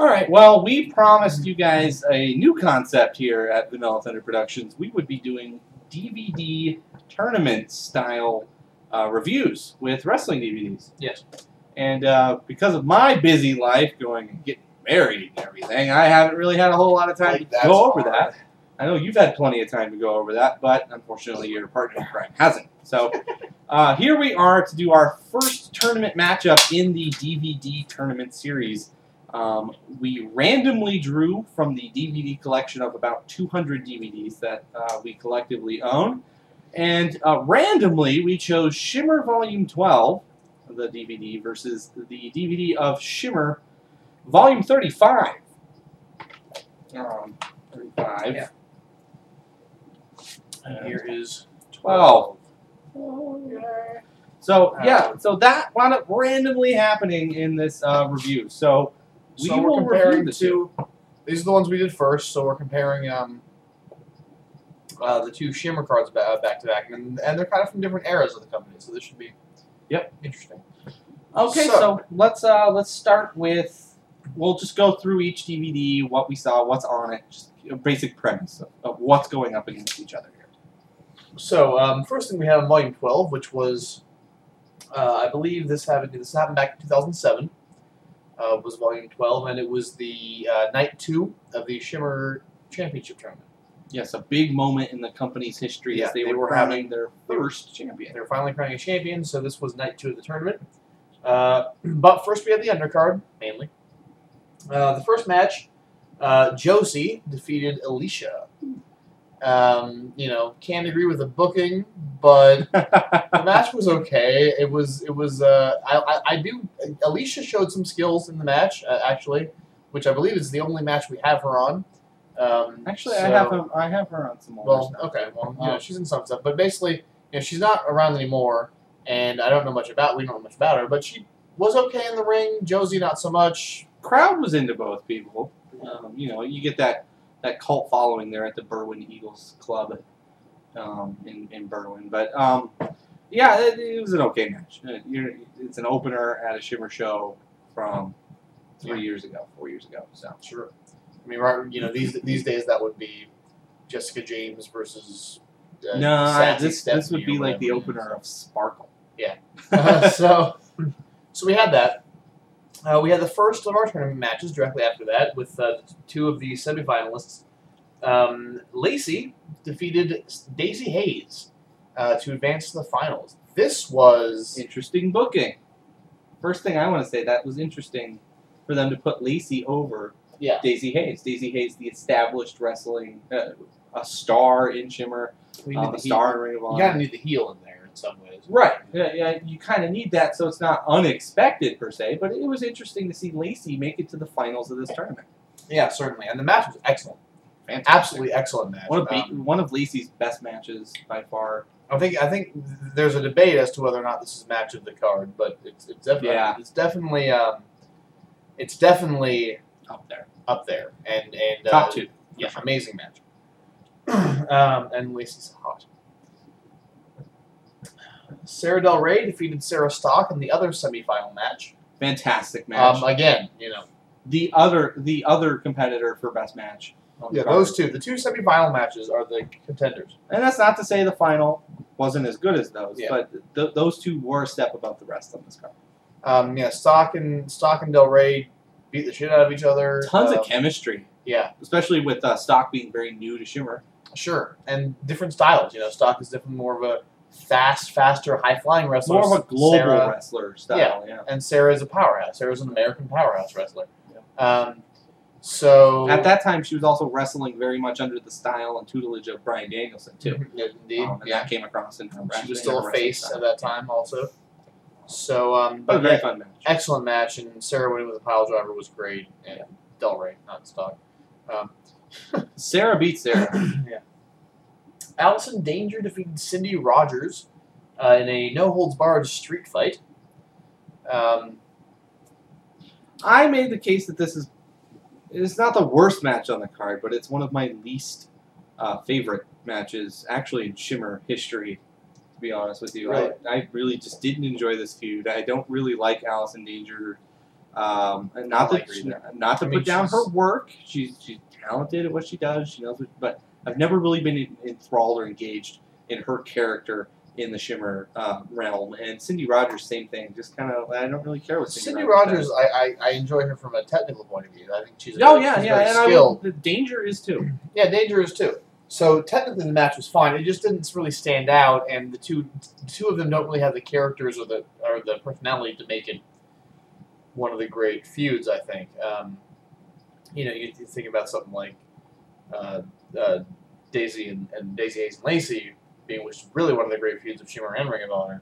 All right, well, we promised you guys a new concept here at Vanilla Thunder Productions. We would be doing DVD tournament-style reviews with wrestling DVDs. Yes. And because of my busy life going and getting married and everything, I haven't really had a whole lot of time to go over that. I know you've had plenty of time to go over that, but unfortunately your partner in crime hasn't. So here we are to do our first tournament matchup in the DVD tournament series. We randomly drew from the DVD collection of about 200 DVDs that we collectively own. And randomly, we chose Shimmer Volume 12, the DVD, versus the DVD of Shimmer Volume 35. 35. Yeah. And here is 12. So, yeah, so that wound up randomly happening in this review. So, we're comparing the two. These are the ones we did first, so we're comparing the two Shimmer cards back to back, and they're kind of from different eras of the company, so this should be interesting. Okay, so let's start with. We'll just go through each DVD, what we saw, what's on it, just a basic premise of what's going up against each other here. So first thing we have on Volume 12, which was, I believe this happened back in 2007. Was Volume 12, and it was the Night 2 of the Shimmer Championship Tournament. Yes, a big moment in the company's history as they were crowning their first champion. They were finally crowning a champion, so this was Night 2 of the tournament. But first we had the undercard, mainly. The first match, Josie defeated Alicia. You know, can't agree with the booking, but the match was okay. It was. Alicia showed some skills in the match, actually, which I believe is the only match we have her on. Actually, so, I have her on some more. Well, okay, well, you know, she's in some stuff, but basically, you know, she's not around anymore, and I don't know much about. We don't know much about her, but she was okay in the ring. Josie, not so much. Crowd was into both people. You know, you get that cult following there at the Berwyn Eagles Club in Berwyn. But, yeah, it was an okay match. It's an opener at a Shimmer show from 4 years ago. So Sure. I mean, right, you know, these days that would be Jessica James versus this would be like the opener of Sparkle. Yeah. So we had that. We had the first of our tournament matches directly after that with two of the semifinalists. Lacey defeated Daisy Hayes to advance to the finals. This was interesting booking. First thing I want to say, that was interesting for them to put Lacey over Daisy Hayes. Daisy Hayes, the established wrestling, a star in Shimmer, a star in Ring of Honor. You gotta need the heel in there in some ways. Right. Yeah, you kind of need that, so it's not unexpected per se, but it was interesting to see Lacey make it to the finals of this tournament. Yeah, certainly. And the match was excellent. Fantastic. Absolutely excellent match. One of Lacey's best matches by far. I think there's a debate as to whether or not this is match of the card, but it's definitely up there. And top two. Yeah, sure. Amazing match. And Lacey's hot. Sarah Del Rey defeated Sarah Stock in the other semifinal match. Fantastic match. Again, you know, the other competitor for best match. Yeah, those two. The two semifinal matches are the contenders. And that's not to say the final wasn't as good as those, but those two were a step above the rest on this card. Yeah, Stock and Del Rey beat the shit out of each other. Tons of chemistry. Yeah, especially with Stock being very new to Shimmer. Sure, and different styles. You know, Stock is definitely more of a faster, high-flying wrestler. More of a global wrestler style. Yeah, and Sarah is a powerhouse. Sarah's an American powerhouse wrestler. Yeah. So at that time, she was also wrestling very much under the style and tutelage of Bryan Danielson too. Indeed, and that came across in her. She was still a face at that time, also. So, but a very fun match. Excellent match, and Sarah winning with a pile driver was great. And Del Rey, not Stock. Sarah beat Sarah. Yeah. Allison Danger defeated Cindy Rogers in a no-holds-barred street fight. I made the case that it's not the worst match on the card, but it's one of my least favorite matches, actually, in Shimmer history, to be honest with you. Really? I really just didn't enjoy this feud. I don't really like Allison Danger And not to put down her work. She's talented at what she does. She knows, but I've never really been enthralled or engaged in her character in the Shimmer realm. And Cindy Rogers, same thing. Just kind of, I don't really care what Cindy Rogers does. I enjoy her from a technical point of view. I think she's very skilled. The Danger is too. Yeah, Danger is too. So technically the match was fine. It just didn't really stand out, and the two of them don't really have the characters or the personality to make it one of the great feuds. I think. You think about something like Daisy and Daisy Hayes and Lacey being, which is really one of the great feuds of Shimmer and Ring of Honor.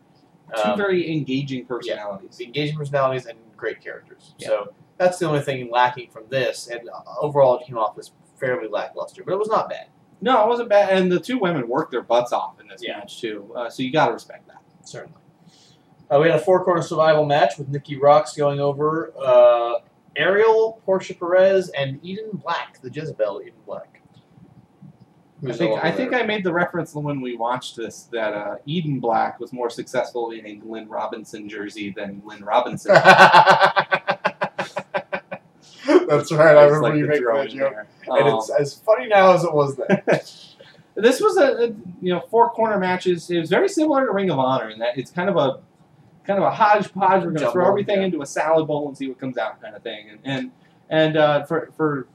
Two very engaging personalities. Yeah, engaging personalities and great characters. Yeah. So that's the only thing lacking from this, and overall it came off as fairly lackluster, but it was not bad. No, it wasn't bad, and the two women worked their butts off in this match, too. So you got to respect that. Certainly. We had a four-corner survival match with Nikki Rocks going over Ariel, Portia Perez, and Eden Black, the Jezebel Eden Black. I think I made the reference when we watched this that Eden Black was more successful in a Glenn Robinson jersey than Glenn Robinson. That's right. I remember you making that joke, and it's as funny now as it was then. This was a four-corner match. It was very similar to Ring of Honor in that it's kind of a hodgepodge. We're going to throw everything into a salad bowl and see what comes out, kind of thing. And for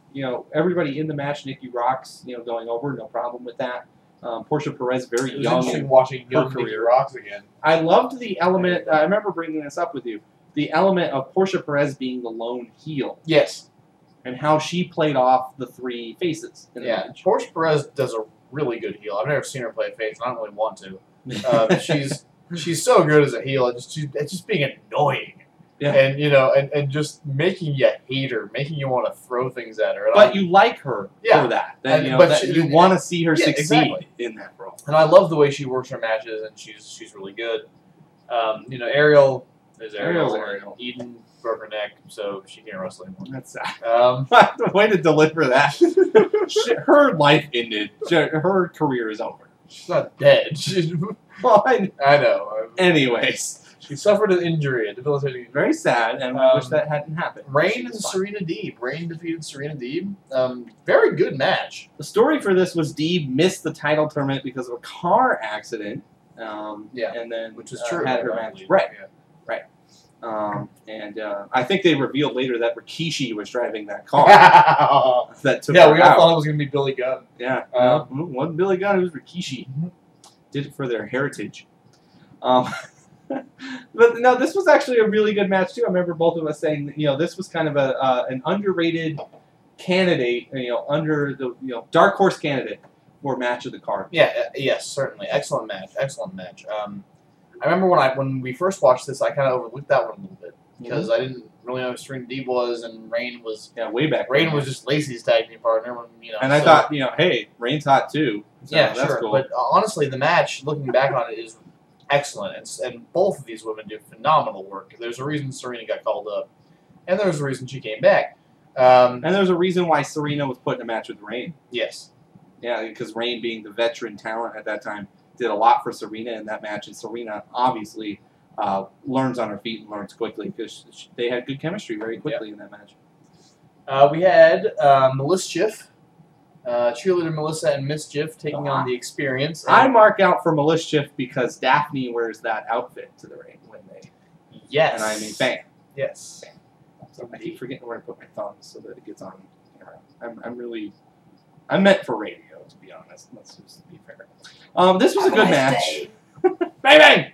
everybody in the match, Nikki Rocks going over, no problem with that. Portia Perez, very young. Interesting watching young Nikki Rocks again. I loved the element. I remember bringing this up with you. The element of Portia Perez being the lone heel. Yes. And how she played off the three faces in the match. Portia Perez does a really good heel. I've never seen her play a face, and I don't really want to. She's so good as a heel. It's just being annoying. Yeah. And just making you hate her, making you want to throw things at her. But you like her for that. You want to see her succeed in that role. And I love the way she works her matches, and she's really good. Ariel is Ariel. Eden broke her neck, so she can't wrestle anymore. That's sad. The way to deliver that. Her life ended. Her career is over. She's not dead. Well, I know. Anyways. She suffered an injury, a debilitating injury. Very sad, and I wish that hadn't happened. Rain and Serena Deeb. Rain defeated Serena Deeb. Very good match. The story for this was Deeb missed the title tournament because of a car accident. And then which is true. Had her match. Right. Yeah. Right. I think they revealed later that Rikishi was driving that car. That took we all thought it was going to be Billy Gunn. Yeah. It wasn't Billy Gunn, it was Rikishi. Did it for their heritage. But no, this was actually a really good match too. I remember both of us saying that, this was kind of an underrated candidate, under the dark horse candidate for match of the card. Yeah, yes, certainly, excellent match. I remember when we first watched this, I kind of overlooked that one a little bit because I didn't really know who Serena Deeb was, and Rain was way back. Rain was just Lacey's tag team partner. And I thought, hey, Rain's hot too. So yeah, that's cool. But honestly, the match, looking back on it, is excellent, and both of these women do phenomenal work. There's a reason Serena got called up, and there's a reason she came back. And there's a reason why Serena was put in a match with Rain. Yes. Yeah, because Rain, being the veteran talent at that time, did a lot for Serena in that match, and Serena obviously learns on her feet and learns quickly because they had good chemistry very quickly in that match. We had Mischief, cheerleader Melissa and Mischief taking on the Experience. I mark out for Mischief because Daphne wears that outfit to the ring when they. Yes. And I'm a fan. Yes. So I keep forgetting where to put my thumbs so that it gets on camera. I'm meant for radio, to be honest. Let's just be fair. This was a good match. Bang bang.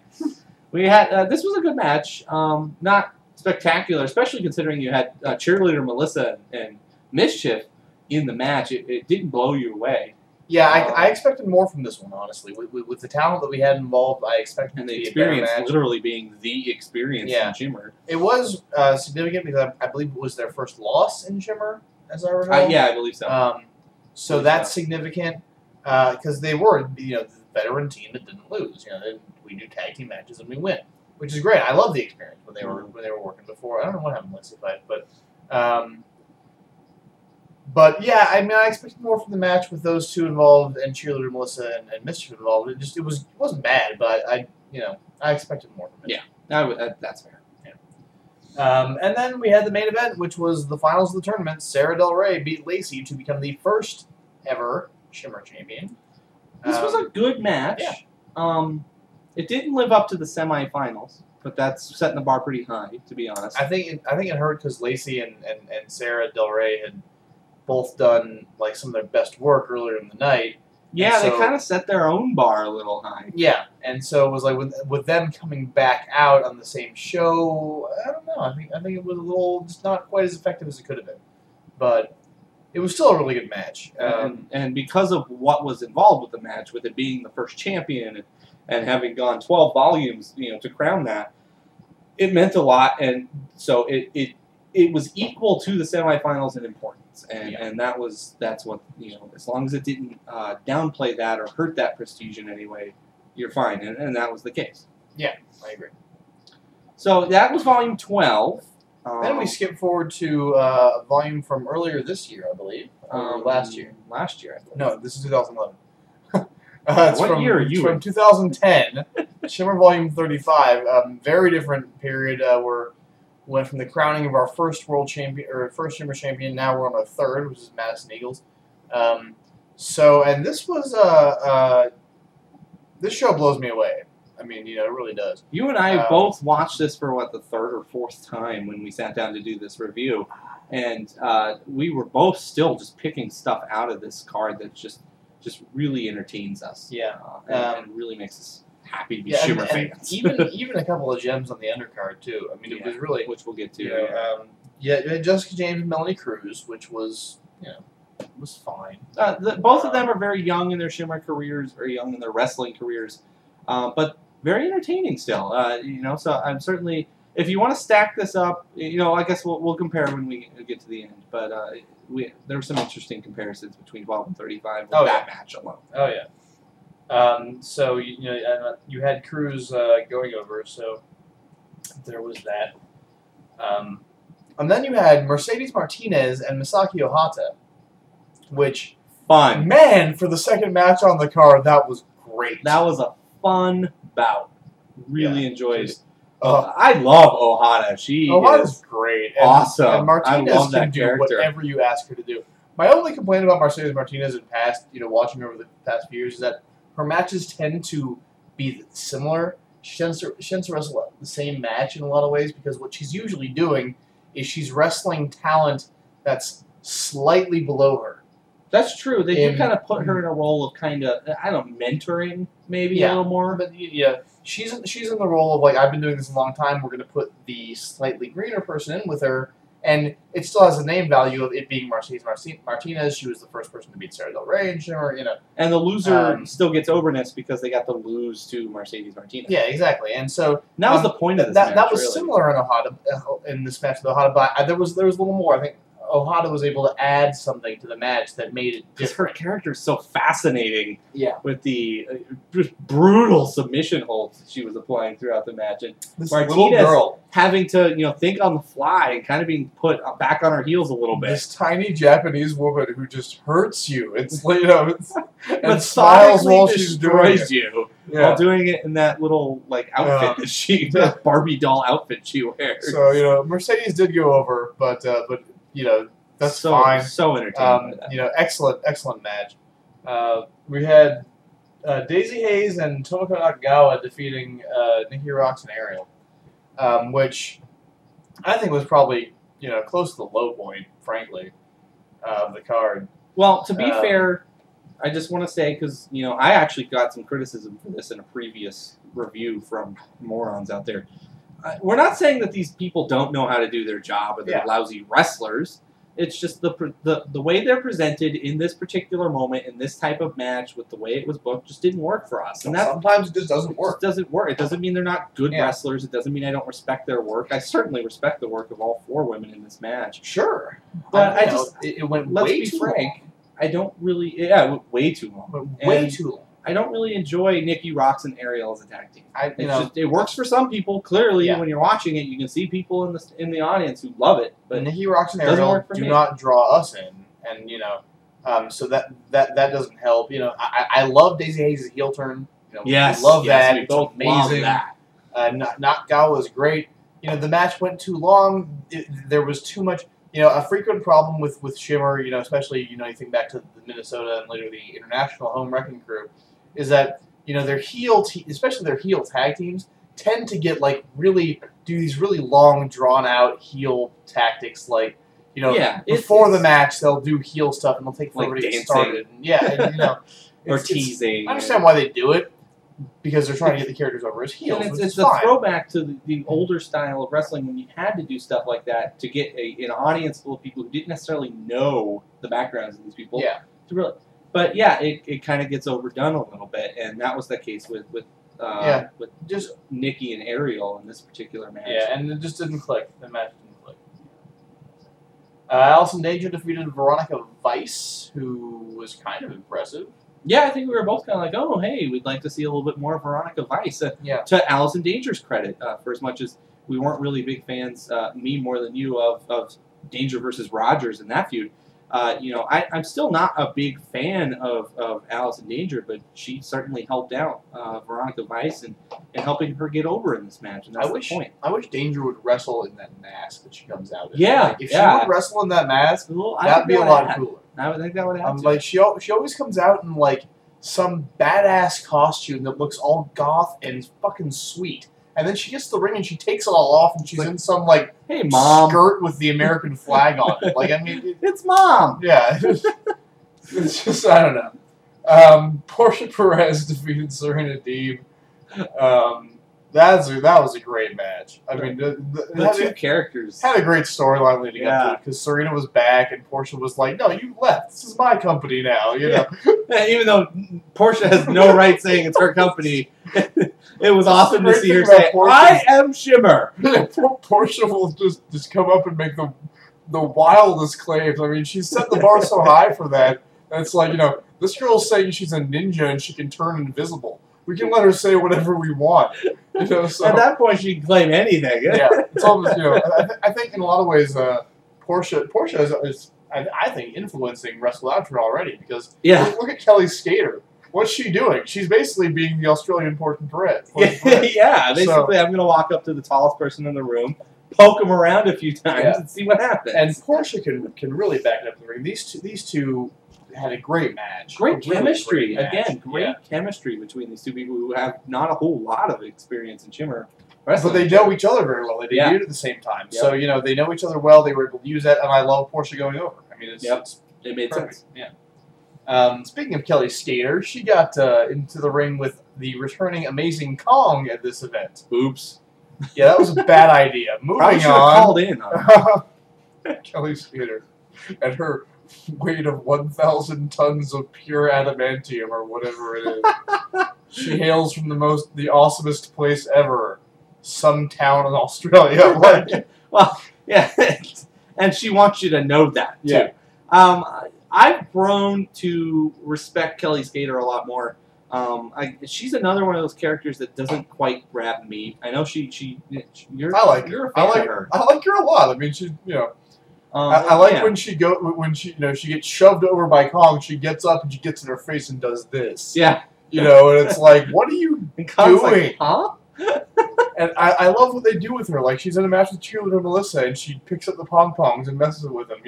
We had this was a good match. Not spectacular, especially considering you had cheerleader Melissa and Mischief in the match. It didn't blow you away. Yeah, I expected more from this one, honestly. With the talent that we had involved, I expected and the Experience literally being the Experience in Shimmer. It was significant because I believe it was their first loss in Shimmer, as I recall. Yeah, I believe so. So that's significant because they were the veteran team that didn't lose. We do tag team matches and we win, which is great. I love the Experience when they were working before. I don't know what happened last fight, but yeah, I expected more from the match with those two involved and cheerleader Melissa and Mischief involved. It wasn't bad, but I expected more from it. Yeah, that's fair. And then we had the main event, which was the finals of the tournament. Sarah Del Rey beat Lacey to become the first ever Shimmer champion. This was a good match. Yeah. It didn't live up to the semifinals, but that's setting the bar pretty high, to be honest. I think it hurt because Lacey and Sarah Del Rey had both done like some of their best work earlier in the night. Yeah, they kind of set their own bar a little high. Yeah, and so it was like with them coming back out on the same show. I don't know. I think it was a little just not quite as effective as it could have been, but it was still a really good match. And because of what was involved with the match, with it being the first champion and having gone 12 volumes, to crown that, it meant a lot, and so it was equal to the semifinals in importance, and that's what as long as it didn't downplay that or hurt that prestige in any way, you're fine, and that was the case. Yeah, I agree. So that was volume 12. Then we skip forward to a volume from earlier this year, I believe, last year. Last year, I believe. No, this is 2011. What year are you from in? 2010, Shimmer Volume 35. Very different period. We went from the crowning of our first world champion or first Shimmer champion. Now we're on our third, which is Madison Eagles. And this was this show blows me away. I mean, it really does. You and I both watched this for the third or fourth time when we sat down to do this review, and we were both still just picking stuff out of this card that just really entertains us. Yeah, and really makes us happy to be Shimmer fans. even a couple of gems on the undercard too. I mean, it was really, which we'll get to. You had Jessica James and Melanie Cruz, which was was fine. Both of them are very young in their Shimmer careers, very young in their wrestling careers, but very entertaining still. So I'm certainly, if you want to stack this up, I guess we'll compare when we get to the end. But there were some interesting comparisons between 12 and 35 with that match alone. Oh yeah. So you had Cruz going over, so there was that. And then you had Mercedes Martinez and Misaki Ohata, which fun. Man, for the second match on the card, that was great. That was a fun bout. Really enjoyed it. I love Ohata. Ohata's great. Awesome. And Martinez I love that can do character. whatever you ask her to do. My only complaint about Mercedes Martinez in past, watching her over the past few years, is that her matches tend to be similar. She tends to wrestle the same match in a lot of ways because what she's usually doing is she's wrestling talent that's slightly below her. That's true. They do kind of put her in a role of mentoring maybe a little more. But she's in the role of I've been doing this a long time. We're going to put the slightly greener person in with her, and it still has a name value of it being Mercedes Martinez. She was the first person to beat Sarah Del Rey and Shimmer. And the loser still gets overness because they got to lose to Mercedes Martinez. Yeah, exactly. And so that was the point of this match. That was similar in Ohata in this match with Ohata, but there was a little more. I think Ohata was able to add something to the match that made it different. Her character is so fascinating. Yeah. With the brutal submission holds she was applying throughout the match, and this Martinez little girl having to think on the fly and kind of being put back on her heels a little bit. This tiny Japanese woman who just hurts you. It's and smiles while she's doing it. You while doing it in that little outfit that Barbie doll outfit she wears. So Mercedes did go over, but that's fine. So entertaining. Excellent match. We had Daisy Hayes and Tomoko Nakagawa defeating Nikki Rocks and Ariel, which I think was probably close to the low point, frankly, of the card. Well, to be fair, I just want to say because I actually got some criticism for this in a previous review from morons out there. We're not saying that these people don't know how to do their job or they're lousy wrestlers. It's just the way they're presented in this particular moment, in this type of match, with the way it was booked, just didn't work for us. And sometimes it just doesn't work. It doesn't work. It doesn't mean they're not good wrestlers. It doesn't mean I don't respect their work. I certainly respect the work of all 4 women in this match. Sure. But it went way too frank. Long. I don't really... Yeah, it went way too long. Way too long. I don't really enjoy Nikki Rocks and Ariel as a tag team. It works for some people. Clearly, when you're watching it, you can see people in the audience who love it. But Nikki Rocks and Ariel do not draw us in, and so that doesn't help. I love Daisy Hayes' heel turn. Yes, I love that. We both amazing. Love that. Nakagawa is great. the match went too long. There was too much. A frequent problem with Shimmer, especially you think back to the Minnesota and later the International Home Wrecking Crew, is that their especially their heel tag teams tend to get do these really long drawn out heel tactics before the match they'll do heel stuff and they'll take forever to get started. Or teasing. I understand why they do it. Because they're trying to get the characters over as heels. And it's a throwback to the older style of wrestling when you had to do stuff like that to get an audience full of people who didn't necessarily know the backgrounds of these people. Yeah. But it kind of gets overdone a little bit, and that was the case with just Nikki and Ariel in this particular match. Yeah, and it just didn't click. The match didn't click. Allison Danger defeated Veronica Vice, who was kind of impressive. Yeah, I think we were both kind of like, oh, hey, we'd like to see a little bit more of Veronica Vice. To Allison Danger's credit, for as much as we weren't really big fans, me more than you, of Danger versus Rogers in that feud. I'm still not a big fan of Allison Danger, but she certainly helped out Veronica Vice and helping her get over in this match, and that's the point. I wish Danger would wrestle in that mask that she comes out in. Yeah, if she would wrestle in that mask, that'd be a lot cooler. I would think that would happen. She always comes out in some badass costume that looks all goth and fucking sweet. And then she gets to the ring and she takes it all off and she's in some hey mom skirt with the American flag on it. It's mom. Yeah. It's just I don't know. Portia Perez defeated Serena Deeb. That was a great match. I mean, the two characters had a great storyline leading up to it because Serena was back and Portia was like, "No, you left. This is my company now." Even though Portia has no right saying it's her company, it was awesome to see her say, "I am Shimmer." Portia will just come up and make the wildest claims. I mean, she's set the bar so high for that. And it's like, this girl's saying she's a ninja and she can turn invisible. We can let her say whatever we want. So, at that point, she can claim anything. Yeah, it's almost, I think in a lot of ways, Portia is I think, influencing Wrestle Outro already because look at Kelly Skater. What's she doing? She's basically being the Australian Portia Perez. Yeah, basically, I'm going to walk up to the tallest person in the room, poke him around a few times, and see what happens. And Portia can really back it up in the ring. These two had a great match. Great chemistry. Again, great chemistry between these two people who have not a whole lot of experience in Shimmer wrestling. But they know each other very well. They debuted at the same time. Yep. So, they know each other well. They were able to use that, and I love Portia going over. I mean, it made sense. Yeah. Speaking of Kelly Skater, she got into the ring with the returning Amazing Kong at this event. Oops. Yeah, that was a bad idea. Moving on. Called in on Kelly Skater and her weight of 1,000 tons of pure adamantium or whatever it is. She hails from the awesomest place ever, some town in Australia. Well, yeah, and she wants you to know that too. Yeah. I've grown to respect Kelly Skater a lot more. She's another one of those characters that doesn't quite grab me. I know you're a fan of her. I like her a lot. I mean, she's I like when she she gets shoved over by Kong. She gets up and she gets in her face and does this. Yeah. And it's like, what are you doing? Like, huh? And I love what they do with her. Like, she's in a match with cheerleader Melissa, and she picks up the pom-poms and messes with them.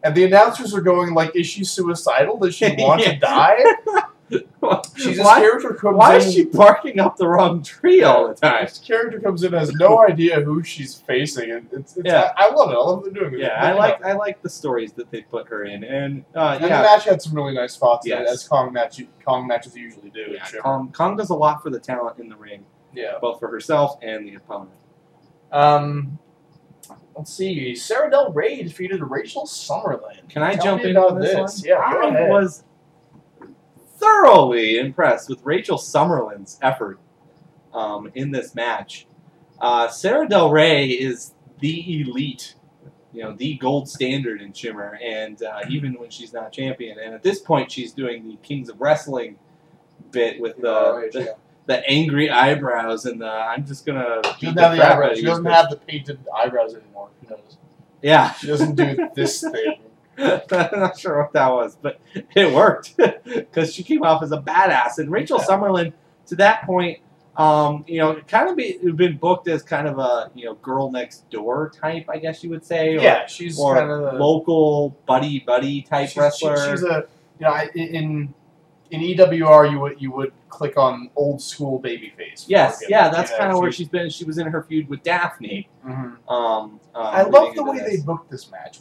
And the announcers are going like, is she suicidal? Does she want to die? She's this character comes Why is she barking up the wrong tree all the time? This character comes in, has no idea who she's facing, and I love it. I love what they're doing. Yeah, I like the stories that they put her in, and the match had some really nice spots as Kong matches usually do. Yeah, Kong does a lot for the talent in the ring. Yeah, both for herself and the opponent. Let's see. Sarah Del Rey defeated Rachel Summerlin. Can I jump in on this one? Yeah, go ahead. I was thoroughly impressed with Rachel Summerlin's effort in this match. Sarah Del Rey is the elite, the gold standard in Shimmer, and even when she's not champion. And at this point, she's doing the Kings of Wrestling bit with the angry eyebrows and the I'm just gonna. She doesn't have the eyebrows. She doesn't have the painted eyebrows anymore. She knows. Yeah. She doesn't do this thing. I'm not sure what that was, but it worked because she came off as a badass. And Rachel Summerlin, to that point, You know, kind of been booked as kind of a girl next door type, I guess you would say. Yeah, she's or kind of local buddy type wrestler. She's a in EWR you would click on old school babyface. Yes, yeah, that's kind of where she's been. She was in her feud with Daphne. Mm-hmm. I love the way they booked this match.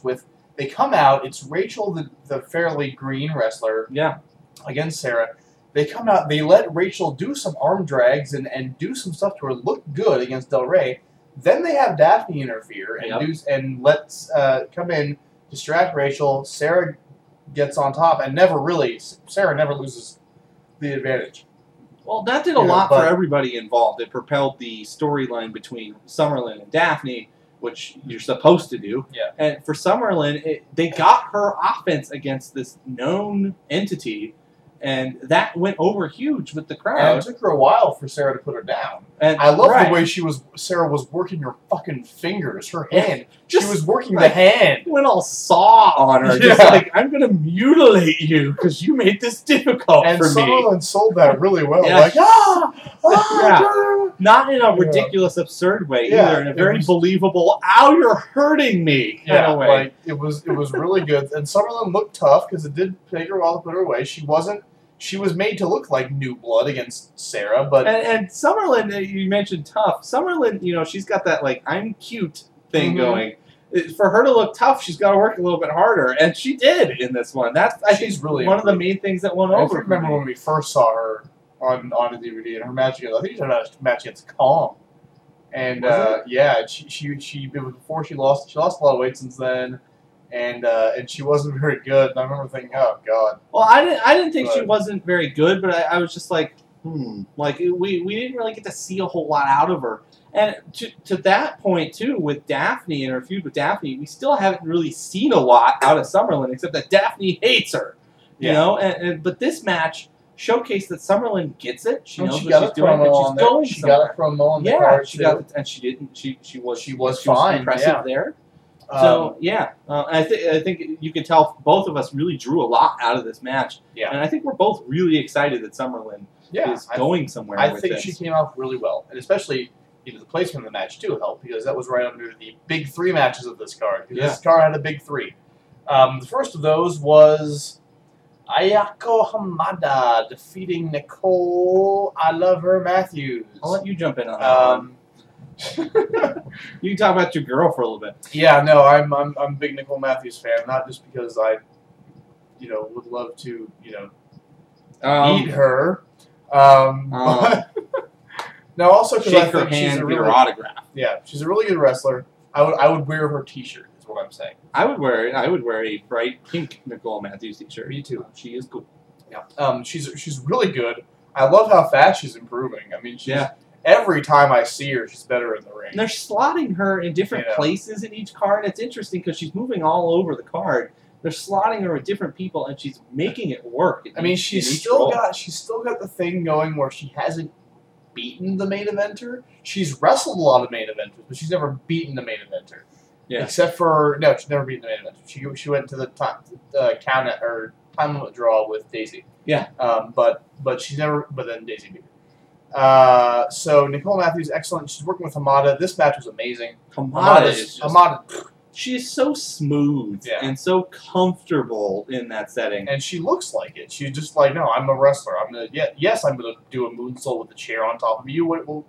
They come out. It's Rachel, the fairly green wrestler. Yeah. Against Sarah. They come out, they let Rachel do some arm drags and do some stuff to her look good against Del Rey. Then they have Daphne interfere and let's come in, distract Rachel. Sarah gets on top and Sarah never loses the advantage. Well, that did a lot for everybody involved. It propelled the storyline between Summerlin and Daphne, which you're supposed to do. Yeah. And for Summerlin, they got her offense against this known entity. And that went over huge with the crowd. And it took her a while for Sarah to put her down. And I love the way Sarah was working her fucking fingers, her hand. She was working the hand. Went all saw on her. Just like, I'm going to mutilate you because you made this difficult for me. And Summerlin sold that really well. Yeah. Like, Not in a ridiculous, absurd way either. In a very believable, ow, you're hurting me kind of way. Like, it was really good. And Summerlin looked tough because it did take her a while to put her away. She was made to look like new blood against Sarah, but and Summerlin, you mentioned tough. Summerlin, she's got that like I'm cute thing going. For her to look tough, she's got to work a little bit harder, and she did in this one. I think really one of the main things that went over. I remember when we first saw her on the DVD in her match against, I think she had a match against Kong, and she before she lost a lot of weight since then. And she wasn't very good. And I remember thinking, oh god. Well, I didn't think she wasn't very good, but I was just like, like we didn't really get to see a whole lot out of her. And to that point too, with Daphne and her feud with Daphne, we still haven't really seen a lot out of Summerlin, except that Daphne hates her. You know, but this match showcased that Summerlin gets it. She knows what she's doing, and she's going. She got a promo on the card. And she didn't. She was fine. Impressive there. So I think you can tell both of us really drew a lot out of this match. Yeah. And I think we're both really excited that Summerlin is going somewhere. I think she came off really well, and especially the placement of the match too helped because that was right under the big three matches of this card. This card had a big three. The first of those was Ayako Hamada defeating Nicole I Love Her Matthews. I'll let you jump in on that one. You can talk about your girl for a little bit. Yeah, no, I'm a big Nicole Matthews fan, not just because I, would love to, eat her. No, also because I think she's a really, autograph. Yeah, she's a really good wrestler. I would wear her T-shirt. Is what I'm saying. I would wear a bright pink Nicole Matthews T-shirt. Me too. She is cool. Yeah. She's really good. I love how fast she's improving. I mean, every time I see her, she's better in the ring. And they're slotting her in different places in each card. It's interesting because she's moving all over the card. They're slotting her with different people, and she's making it work. I mean, she's still got the thing going where she hasn't beaten the main eventer. She's wrestled a lot of main eventers, but she's never beaten the main eventer. Yeah. Except for she's never beaten the main eventer. She went to the time limit draw with Daisy. Yeah. But she's never. But then Daisy beat her. So Nicole Matthews, excellent. She's working with Hamada. This match was amazing. Hamada. She's so smooth and so comfortable in that setting, and she looks like it. She's just like, no, I'm a wrestler. I'm gonna do a moonsault with a chair on top of you.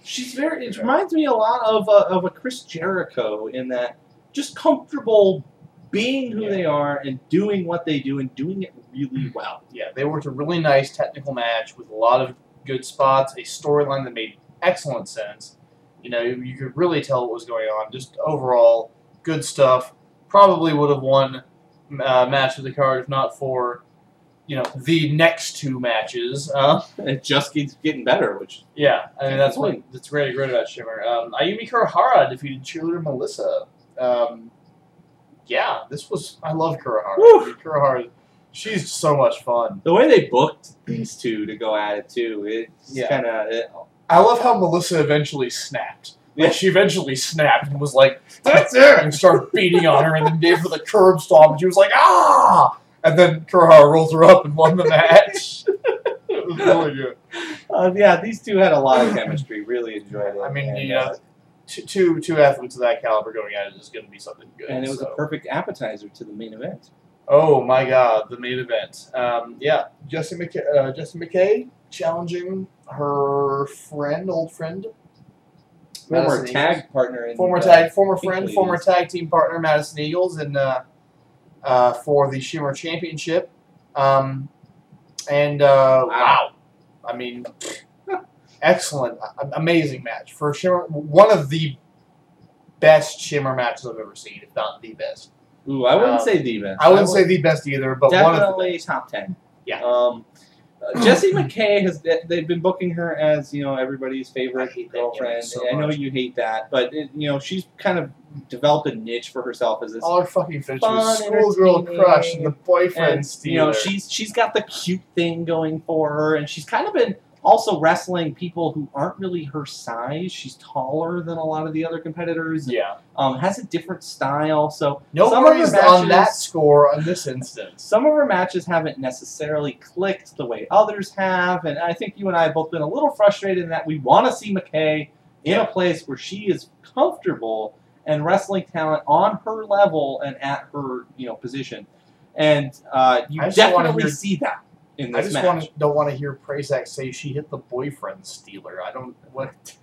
She's very. It reminds me a lot of a Chris Jericho in that just comfortable being who they are and doing what they do and doing it really well. Yeah, they worked a really nice technical match with a lot of good spots, a storyline that made excellent sense. You could really tell what was going on. Just overall, good stuff. Probably would have won match of the card if not for, the next two matches. It just keeps getting better, which I mean that's really great about Shimmer. Ayumi Kurahara defeated cheerleader Melissa. I love Kurahara. Kurahara, she's so much fun. The way they booked these two to go at it too, it's kind of. I love how Melissa eventually snapped. Like she eventually snapped and was like, "That's it!" and started beating on her, and then gave her the curb stomp, and she was like, "Ah!" And then Kurahara rolled her up and won the match. It was really good. Yeah, these two had a lot of chemistry. Really enjoyed it. I mean, you know, two athletes of that caliber going at it is going to be something good. And it was a perfect appetizer to the main event. Oh my God, the main event. Yeah, Jessie McKay challenging her old friend, former tag partner, in former tag team partner, Madison Eagles, and for the Shimmer Championship. Wow, I mean, excellent, amazing match for Shimmer. One of the best Shimmer matches I've ever seen, if not the best. Ooh, I wouldn't say the best. I wouldn't say the best either, but definitely one of the top 10. Yeah. Jessie McKay they've been booking her as, you know, everybody's favorite girlfriend. So I know you hate that, but you know, she's kind of developed a niche for herself as this all her fucking features, schoolgirl crush and the boyfriend stealer. You know, she's got the cute thing going for her, and she's kind of been also wrestling people who aren't really her size. She's taller than a lot of the other competitors. Yeah. Has a different style. So no worries on that score on this instance. Some of her matches haven't necessarily clicked the way others have, and I think you and I have both been a little frustrated in that we want to see McKay in a place where she is comfortable and wrestling talent on her level and at her, you know, position. And you definitely see that. I just don't want to hear Prazak say she hit the boyfriend stealer. I don't what.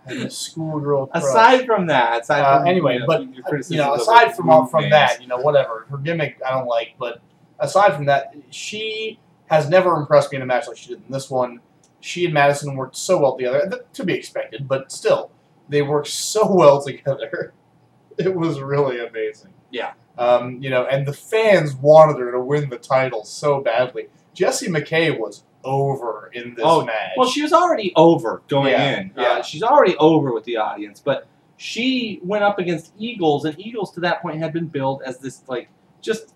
The schoolgirl crush. Aside from that, anyway, but you know, aside from that, you know, whatever her gimmick I don't like, but aside from that, she has never impressed me in a match like she did in this one. She and Madison worked so well together, to be expected, but still, they worked so well together. It was really amazing. Yeah. You know, and the fans wanted her to win the title so badly. Jessie McKay was over in this match. Well, she was already over going in. Yeah. She's already over with the audience, but she went up against Eagles, and Eagles to that point had been billed as this, just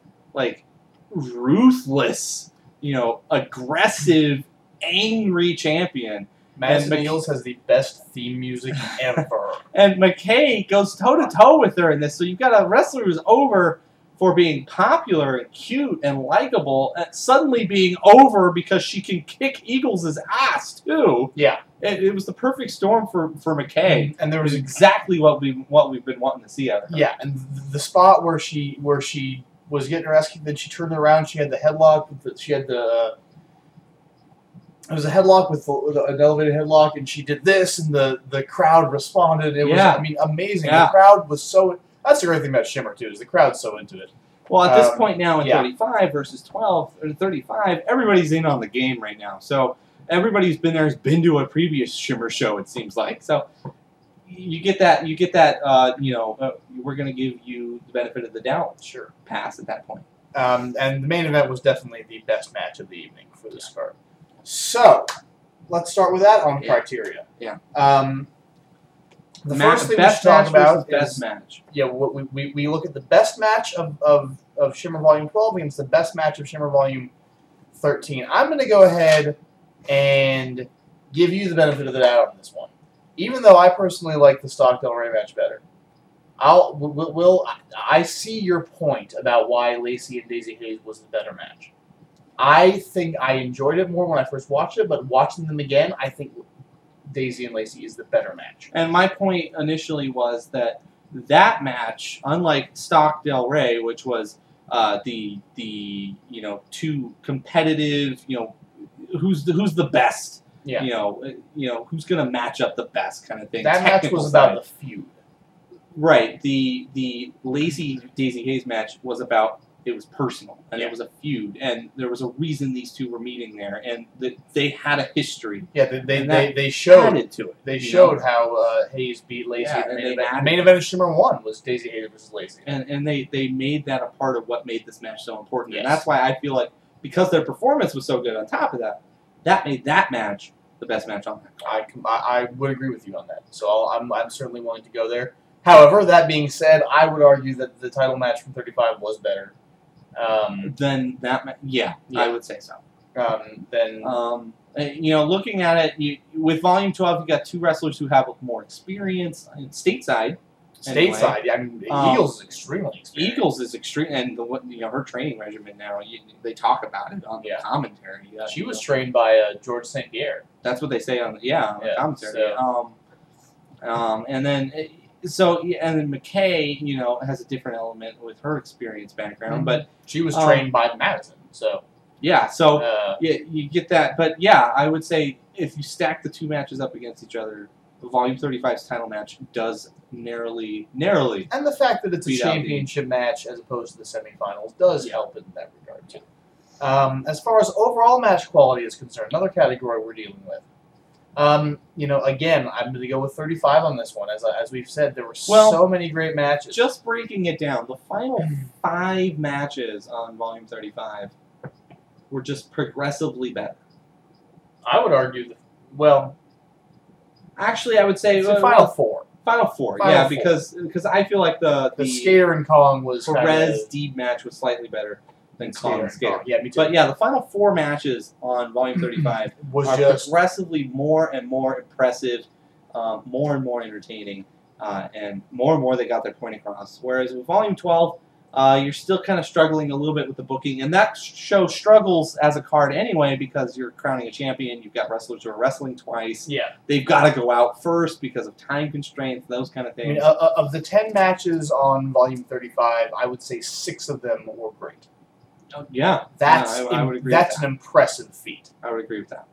ruthless, you know, aggressive, angry champion. Madison Eagles has the best theme music ever. And McKay goes toe-to-toe with her in this, so you've got a wrestler who's over for being popular and cute and likable, and suddenly being over because she can kick Eagles' ass, too. Yeah. It was the perfect storm for McKay. And there was exactly what we've been wanting to see out of her. Yeah, and the spot where she was getting her ass kicked, then she turned around, she had the headlock, it was a headlock with an elevated headlock, and she did this, and the crowd responded. It was, I mean, amazing. Yeah. The crowd was so... That's the great thing about Shimmer, too, is the crowd's so into it. Well, at this point now in 35 versus 12, or 35, everybody's in on the game right now. So everybody's been there, has been to a previous Shimmer show, it seems like. So you get that, you know, we're going to give you the benefit of the doubt. Sure. Pass at that point. And the main event was definitely the best match of the evening for this card. So, let's start with that on criteria. Yeah. The first thing we should talk about is best match. Yeah, we look at the best match of Shimmer Volume 12 against the best match of Shimmer Volume 13. I'm going to go ahead and give you the benefit of the doubt on this one, even though I personally like the Stockdale Ray match better. I see your point about why Lacey and Daisy Hayes was the better match. I think I enjoyed it more when I first watched it, but watching them again, I think Daisy and Lacey is the better match. And my point initially was that match, unlike Stockdale Ray, which was the you know, two competitive, you know, who's the best, you know who's gonna match up the best kind of thing. That match was about the feud. Right. The Lacey Daisy Hayes match was about, it was personal, and it was a feud, and there was a reason these two were meeting there, and they had a history. Yeah, they showed added to it. They showed how Hayes beat Lacey. Yeah, in the main event. The main event of Shimmer 1 was Daisy Hayes versus Lacey. And they made that a part of what made this match so important, and that's why I feel like, because their performance was so good on top of that, that made that match the best match on that card. I would agree with you on that. So I'm certainly willing to go there. However, that being said, I would argue that the title match from 35 was better. Then that, I would say so. You know, looking at it, with Volume 12, you got two wrestlers who have more experience stateside. Stateside, yeah, I mean, Eagles is extremely experienced. Eagles is extreme, and her training regimen now. They talk about it on the commentary. She was trained by George St. Pierre. That's what they say on the commentary. So. And then McKay, has a different element with her experience background, but she was trained by Madison. So you get that. But yeah, I would say if you stack the two matches up against each other, the Volume 35's title match does narrowly. And the fact that it's a championship match as opposed to the semifinals does help in that regard too. As far as overall match quality is concerned, another category we're dealing with. Again, I'm going to go with 35 on this one. As we've said, there were so many great matches. Just breaking it down, the final 5 matches on Volume 35 were just progressively better. I would argue that, actually, I would say the final 4. Final four. Because I feel like the Skater and Kong was Perez Deeb match was slightly better than Kong and Skater. Yeah, me too. But yeah, the final 4 matches on Volume 35 are just progressively more and more impressive, more and more entertaining, and more they got their point across. Whereas with Volume 12, you're still kind of struggling a little bit with the booking, and that show struggles as a card anyway because you're crowning a champion. You've got wrestlers who are wrestling twice. Yeah, they've got to go out first because of time constraints, those kind of things. I mean, of the 10 matches on Volume 35, I would say 6 of them were great. Yeah, I would agree. That's an impressive feat. I would agree with that.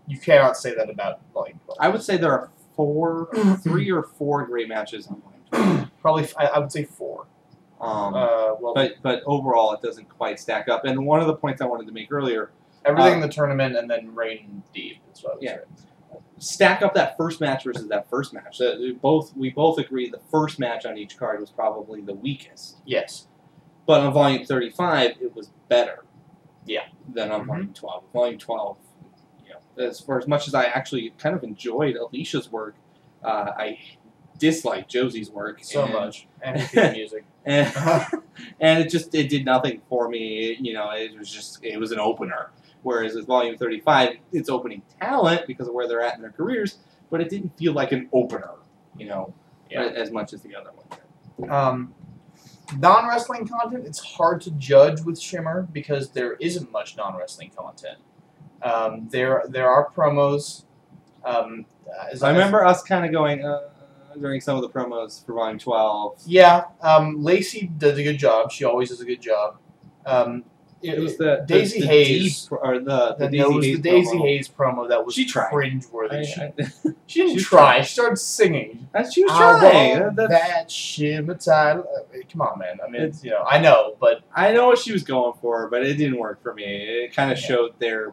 You cannot say that about Volume 12. I would say there are 3 or 4 great matches on Volume 12. Probably, I would say 4. But overall, it doesn't quite stack up. And one of the points I wanted to make earlier, everything in the tournament and then Rain and Deeb. That's what I would say. Stack up that first match versus that first match. We both agree the first match on each card was probably the weakest. Yes. But on Volume 35, it was better. Yeah. Than on Volume 12. Volume 12, as much as I actually kind of enjoyed Alicia's work, I disliked Josie's work so much, and the music, and it did nothing for me. It was an opener. Whereas with Volume 35, it's opening talent because of where they're at in their careers, but it didn't feel like an opener, as much as the other one. Non-wrestling content, it's hard to judge with Shimmer because there isn't much non-wrestling content. There are promos. I remember us kind of going during some of the promos for Volume 12. Yeah, Lacey does a good job. She always does a good job. It was the Daisy Hayes, the Daisy Hayes promo that was cringe-worthy. She didn't try. She started singing. She was trying. That shimmer title. Come on, man. I mean, I know, but I know what she was going for, but it didn't work for me. It kind of showed their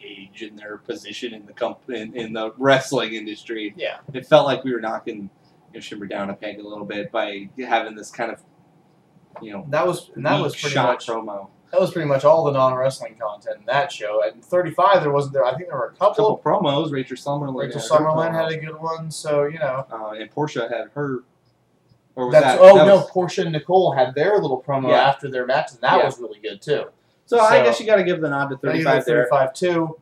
age and their position in the wrestling industry. Yeah, it felt like we were knocking Shimmer down a peg a little bit by having this kind of that was pretty much promo. That was pretty much all the non-wrestling content in that show. And 35, there wasn't there. I think there were a couple promos. Rachel Summerlin had a good one. So and Portia had her. Or was Portia and Nicole had their little promo after their match, and that was really good too. So I guess you got to give the nod to 35 there. 35 too.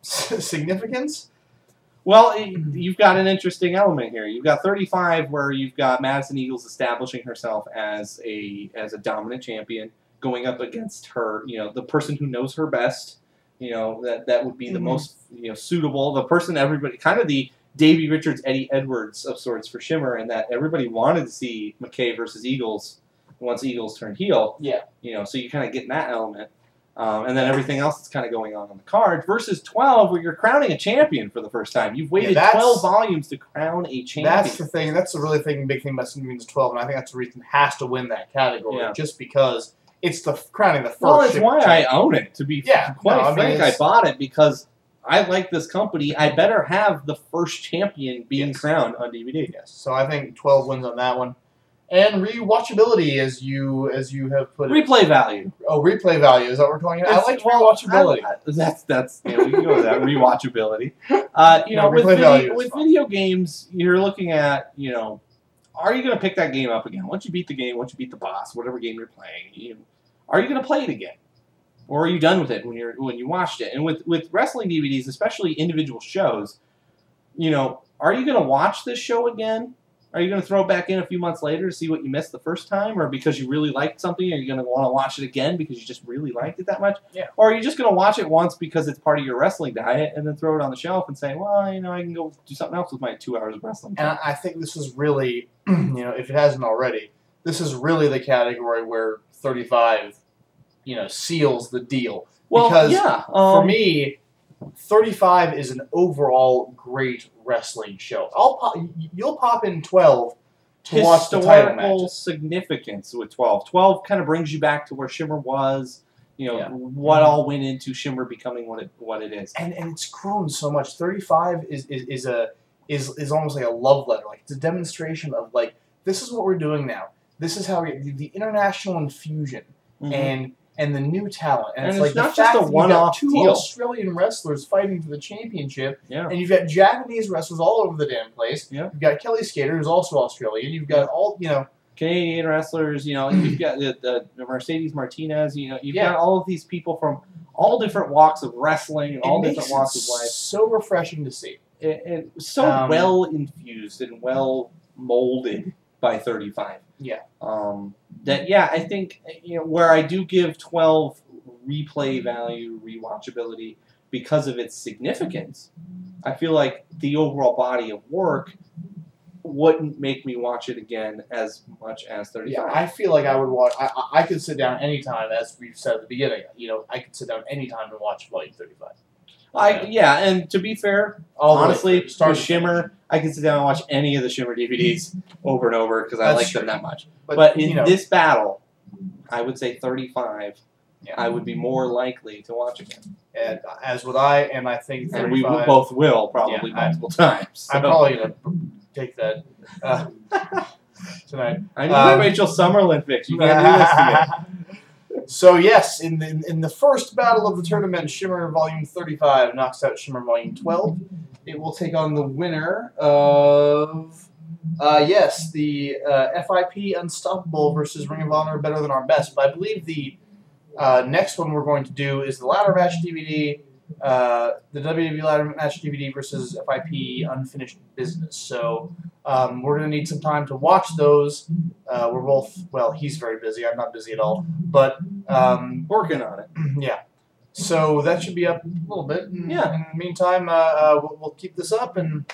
Significance. Well, you've got an interesting element here. You've got 35, where you've got Madison Eagles establishing herself as a dominant champion, going up against her, the person who knows her best, that would be the most, suitable, the person everybody, kind of the Davey Richards, Eddie Edwards of sorts for Shimmer, and that everybody wanted to see McKay versus Eagles once Eagles turned heel. Yeah. So you kind of get in that element. And then everything else that's kind of going on the card versus 12, where you're crowning a champion for the first time. You've waited 12 volumes to crown a champion. That's the thing. That's the really big thing about Cinderina's 12, and I think that's the reason it has to win that category, just because it's the crowning the first. Well, it's why I own it. To be quite frank, I bought it because I like this company. I better have the first champion being crowned on DVD. Yes. So I think 12 wins on that one. And rewatchability, as you have put it. Replay value. Oh, replay value. Is that what we're talking about? I like rewatchability. That's we can go with that. Rewatchability. With video games, you're looking at, are you going to pick that game up again? Once you beat the game, once you beat the boss, whatever game you're playing, are you going to play it again? Or are you done with it when you watched it? And with wrestling DVDs, especially individual shows, are you going to watch this show again? Are you going to throw it back in a few months later to see what you missed the first time? Or because you really liked something, are you going to want to watch it again because you just really liked it that much? Yeah. Or are you just going to watch it once because it's part of your wrestling diet and then throw it on the shelf and say, well, I can go do something else with my 2 hours of wrestling time. And I think this is really, if it hasn't already, this is really the category where 35, seals the deal. Well, because yeah. For me, 35 is an overall great wrestling show. You'll pop in 12 to watch the title matches. Significance with 12. 12 kind of brings you back to where Shimmer was. What all went into Shimmer becoming what it is. And it's grown so much. 35 is almost like a love letter. Like, it's a demonstration of like, this is what we're doing now. This is how the international infusion and the new talent. And it's like not the just fact a one-off that you've got deal. two Australian wrestlers fighting for the championship, Yeah. and you've got Japanese wrestlers all over the damn place. Yeah. You've got Kelly Skater, who's also Australian. You've got all, Canadian wrestlers, you've got the Mercedes Martinez, you've got all of these people from all different walks of wrestling and all different walks of life. So refreshing to see. And so well infused and well molded by 35. Yeah. I think where I do give 12 replay value, rewatchability because of its significance, I feel like the overall body of work wouldn't make me watch it again as much as 35. Yeah, I feel like I would watch. I could sit down anytime, as we've said at the beginning. I could sit down anytime and watch Volume 35. And to be fair, honestly, with Shimmer, I can sit down and watch any of the Shimmer DVDs over and over because I like them that much. But in this battle, I would say 35. Yeah. I would be more likely to watch again. And as would I, and I think 35. And we both will probably multiple times. So. I'm probably going to take that tonight. I need my Rachel Summerlin fix. You can't do this to me. So yes, in the first battle of the tournament, Shimmer Volume 35 knocks out Shimmer Volume 12. It will take on the winner of the FIP Unstoppable versus Ring of Honor Better Than Our Best. But I believe the next one we're going to do is the ladder match DVD, the WWE ladder match DVD versus FIP Unfinished Business. So we're going to need some time to watch those. We're both, he's very busy. I'm not busy at all. But working on it. Yeah. So that should be up a little bit. And, in the meantime, we'll keep this up, and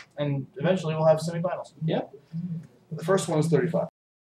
eventually we'll have semifinals. Yeah. The first one is 35.